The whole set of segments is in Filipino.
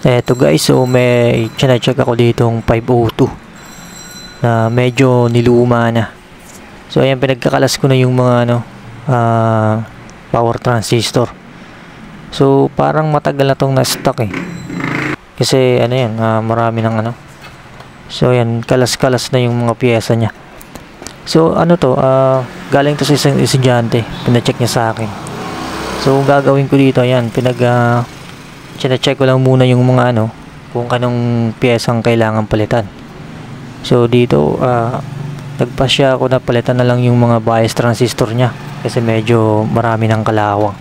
Eto guys, so may check ako ditong 502 na medyo niluma na. So ayan, pinagkakalas ko na yung mga power transistor. So parang matagal na tong na-stuck eh. Kasi marami ng So ayan, kalas-kalas na yung mga piyesa niya. So galing to sa isang estudyante, pina-check niya sa akin. So gagawin ko dito, ayan, check ko lang muna yung mga kung anong piyesang kailangan palitan. So dito nagpasya ako na palitan na lang yung mga bias transistor niya kasi medyo marami ng kalawang.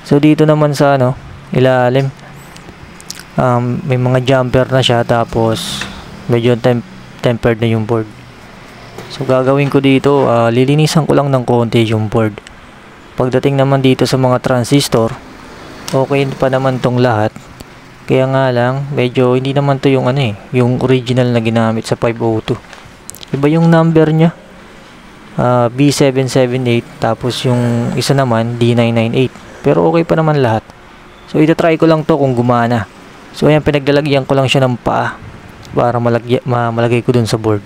So dito naman sa ilalim, may mga jumper na siya, tapos medyo tempered na yung board. So gagawin ko dito, lilinisan ko lang ng konti yung board. Pagdating naman dito sa mga transistor, okay pa naman tong lahat. Kaya nga lang, medyo hindi naman to yung yung original na ginamit sa 502. Iba yung number niya, B778, tapos yung isa naman D998. Pero okay pa naman lahat. So ito-try ko lang to kung gumana. So ayan, pinaglalagyan ko lang siya ng paa para malagay ko dun sa board.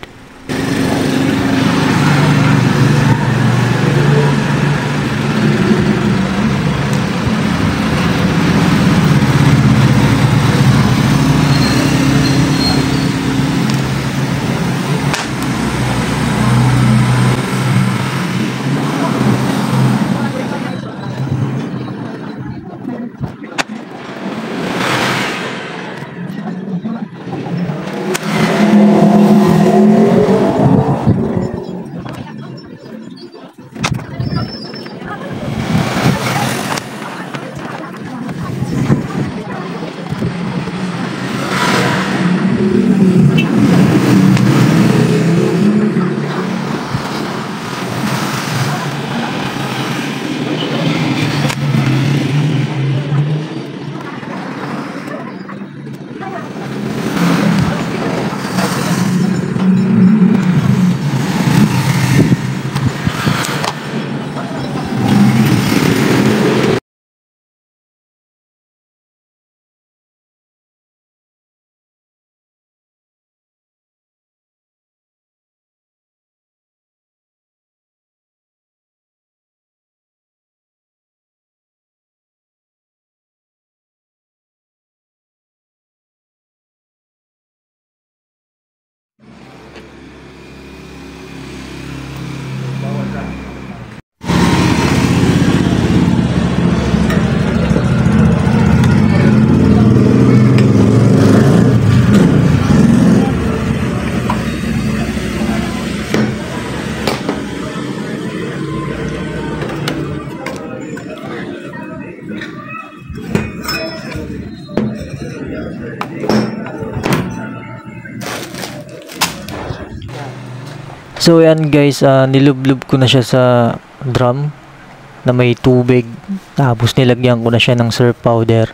So yan guys, nilublob ko na siya sa drum na may tubig, tapos nilagyan ko na siya ng surf powder.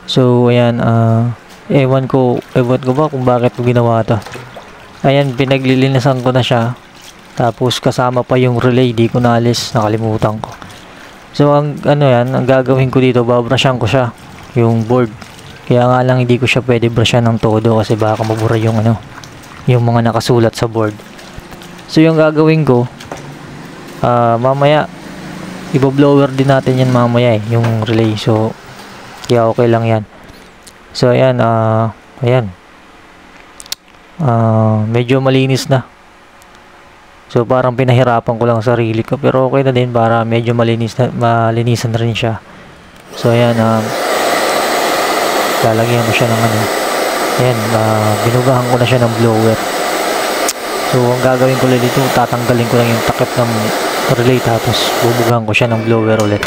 So ayan, ewan ko ba kung bakit ko ginawa to. Ayan, pinaglilinasan ko na siya, tapos kasama pa yung relay, di ko naalis, nakalimutan ko. So ang ang gagawin ko dito, babrushan ko siya, yung board. Kaya nga lang hindi ko siya pwede brushan ng todo kasi baka mabura yung yung mga nakasulat sa board. So yung gagawin ko, mamaya ibo-blower din natin yan mamaya yung relay. So kaya okay lang yan. So ayan, medyo malinis na. So parang pinahirapan ko lang sarili ko, pero okay na din para medyo malinisan na rin siya. So ayan, lalagyan ko siya ng ayan, binugahan ko na siya ng blower. So ang gagawin ko dito, tatanggalin ko lang yung takip ng relay, tapos bubugahan ko siya ng blower ulit.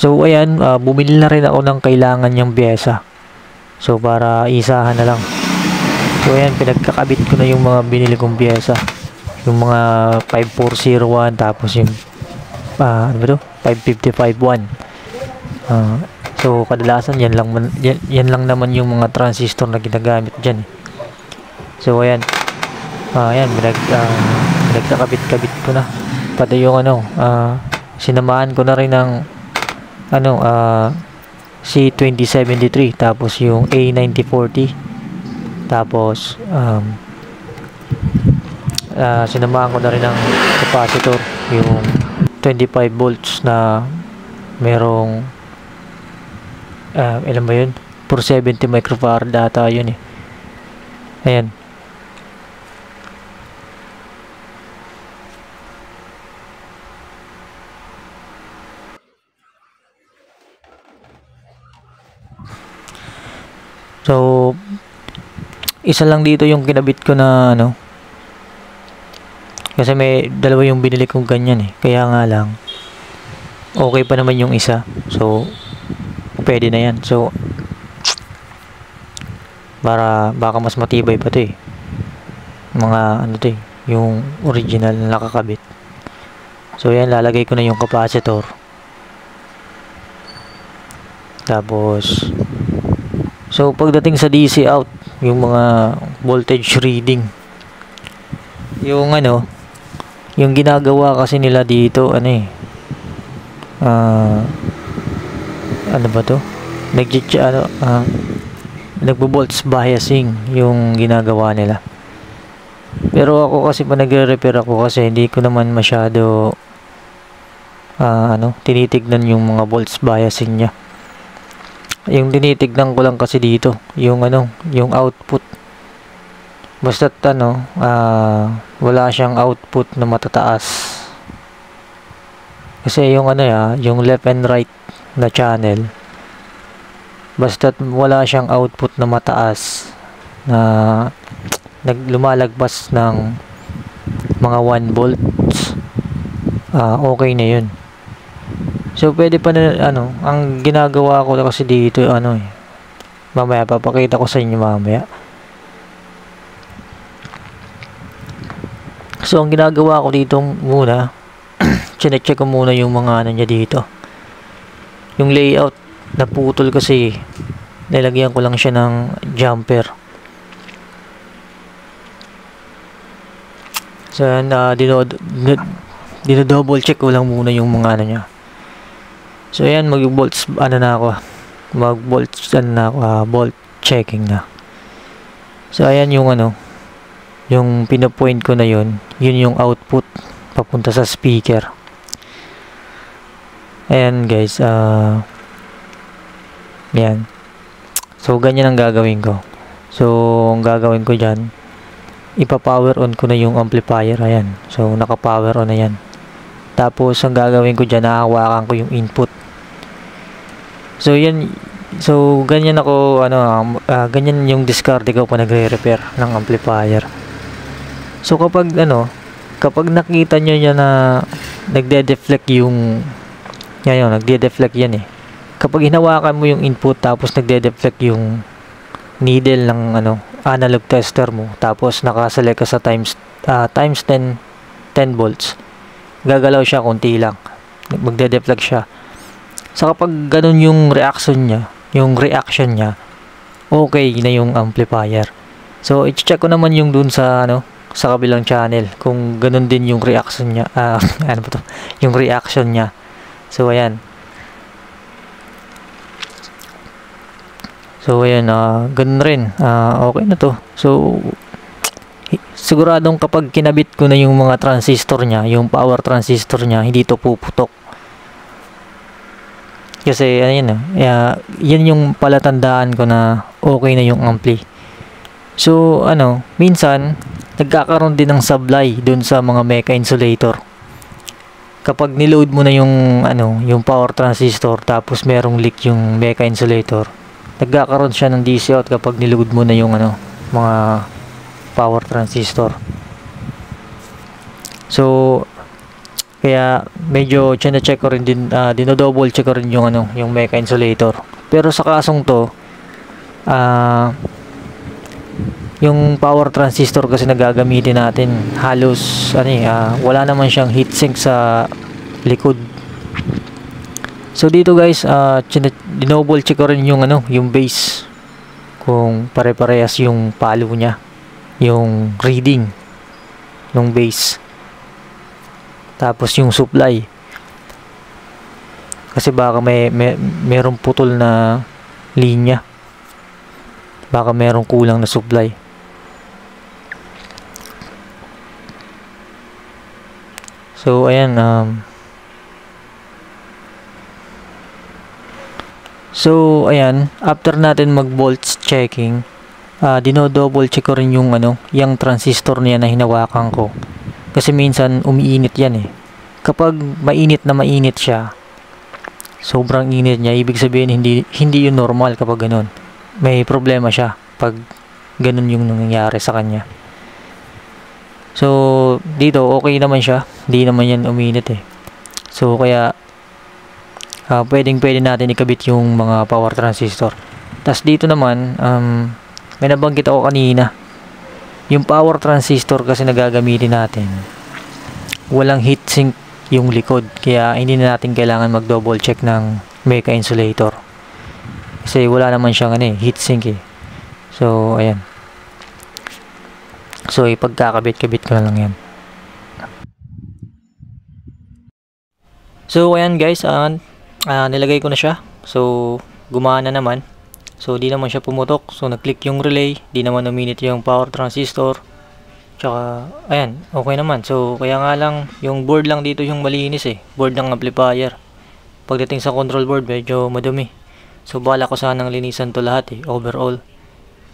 So ayan, bumili na rin ako ng kailangan niyang pyesa. So para isahan na lang. So ayan, pinagkakabit ko na yung mga binili kong pyesa. Yung mga 5401 tapos yung ano ba to? 5551. So kadalasan yan lang naman yung mga transistor na ginagamit diyan. So ayan. Ayan, pinagkakabit-kabit ko na. Pati yung sinamahan ko na rin ng C2073 tapos yung A9040 tapos sinamahan ko na rin ng capacitor yung 25 volts na merong ilan ba yun? 470 microfarad data yun eh. Ayan. So, isa lang dito yung kinabit ko na kasi may dalawa yung binili kong ganyan eh. Kaya nga lang, okay pa naman yung isa. So, pwede na yan. So, baka mas matibay pa to eh. Mga to eh, yung original na nakakabit. So, yan, lalagay ko na yung capacitor. Tapos, so, pagdating sa DC out, yung mga voltage reading, yung yung ginagawa kasi nila dito, ano ba to? Nagbo-volts biasing yung ginagawa nila. Pero ako kasi pa nagre-repair ako kasi hindi ko naman masyado tinitignan yung mga volts biasing niya. Yung tinitignan ko lang kasi dito, yung yung output. Basta't wala siyang output na matataas. Kasi yung yung left and right na channel, basta't wala siyang output na mataas na lumalagpas ng mga 1 volts, okay na yun. So, pwede pa na, ang ginagawa ko kasi dito, mamaya, papakita ko sa inyo mamaya. So, ang ginagawa ko dito muna, chinecheck ko muna yung mga niya dito. Yung layout, naputol kasi, nilagyan ko lang siya ng jumper. So, dino-double check ko lang muna yung mga niya. So, ayan, mag-volts, volt checking na. So, ayan yung yung pinapoint ko na yun yung output papunta sa speaker. Ayan, guys, yan. So, ganyan ang gagawin ko. So, ang gagawin ko dyan, ipa-power on ko na yung amplifier, ayan. So, naka-power on na yan. Tapos, ang gagawin ko dyan, nahawakan ko yung input. So, yan. So, ganyan ako, ganyan yung discard ko pa nagre-repair ng amplifier. So, kapag nakita nyo yan na nagde-deflect yung, nagde-deflect yan eh. Kapag hinawakan mo yung input, tapos nagde-deflect yung needle ng, analog tester mo, tapos nakaselect ka sa times 10 volts, gagalaw siya konti lang, magde-deflect siya. So kapag ganun yung reaction niya, okay na yung amplifier. So i-check ko naman yung dun sa sa kabilang channel kung ganun din yung reaction niya, yung reaction niya. So ayan. So ayan, ganun rin. Okay na to. So siguradong kapag kinabit ko na yung mga transistor niya, yung power transistor niya, hindi to puputok. Kasi yan yung palatandaan ko na okay na yung ampli. So minsan nagkakaroon din ng supply dun sa mga mecha insulator. Kapag niload mo na yung power transistor tapos merong leak yung mecha insulator, nagkakaroon siya ng DC out kapag niload mo na yung mga power transistor. So Kaya medyo chine-check ko rin din, dino-double check ko rin yung ano, yung mecha insulator. Pero sa kasong to, yung power transistor kasi nagagamitin natin, halos wala naman siyang heatsink sa likod. So dito guys, dino-double check ko rin yung ano, yung base, kung pare-parehas yung palo niya, yung reading ng base, tapos yung supply, kasi baka merong putol na linya, baka merong kulang na supply. So ayan, after natin mag volts checking, dino-double check ko rin yung ano, yung transistor niya na hinawakan ko. Kasi minsan umiinit yan eh. Kapag mainit na mainit siya, sobrang init niya, ibig sabihin hindi yun normal kapag ganun. May problema siya pag ganun yung nangyayari sa kanya. So dito okay naman siya, hindi naman yan umiinit eh. So kaya pwede natin ikabit yung mga power transistor. Tas dito naman, may nabanggit ako kanina, yung power transistor kasi nagagamitin natin, walang heatsink yung likod, kaya hindi na natin kailangan mag double check ng mecha insulator kasi wala naman siyang heatsink eh. So ayan, so ipagkakabit-kabit ko na lang yan. So ayan guys, nilagay ko na siya, so gumana naman. So di naman siya pumutok, so nag-click yung relay, di naman uminit yung power transistor, tsaka ayan, okay naman. So kaya nga lang yung board lang dito yung malinis eh, board ng amplifier. Pagdating sa control board medyo madumi, so bala ko sanang linisan to lahat eh, overall,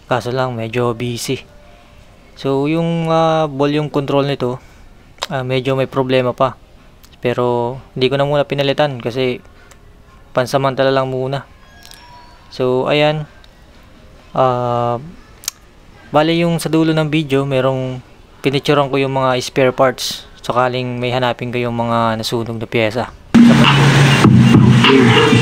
kaso lang medyo busy. So yung volume control nito, medyo may problema pa, pero hindi ko na muna pinalitan kasi pansamantala lang muna. So ayan, bale yung sa dulo ng video merong pinicturean ko yung mga spare parts sakaling may hanapin kayong mga nasunog na pyesa.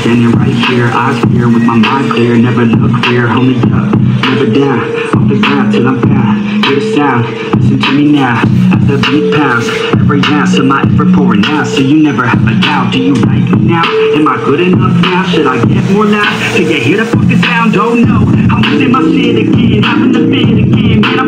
Standing right here, eyes clear with my mind clear, never look clear, homie up, never down, off the ground till I'm found, hear the sound, listen to me now, as the beat pounds, every ounce of my effort pouring out, so you never have a doubt, do you like me now, am I good enough now, should I get more loud, can you hear the fucking sound, oh no, I'm losing my shit again, I'm in the bed again, man,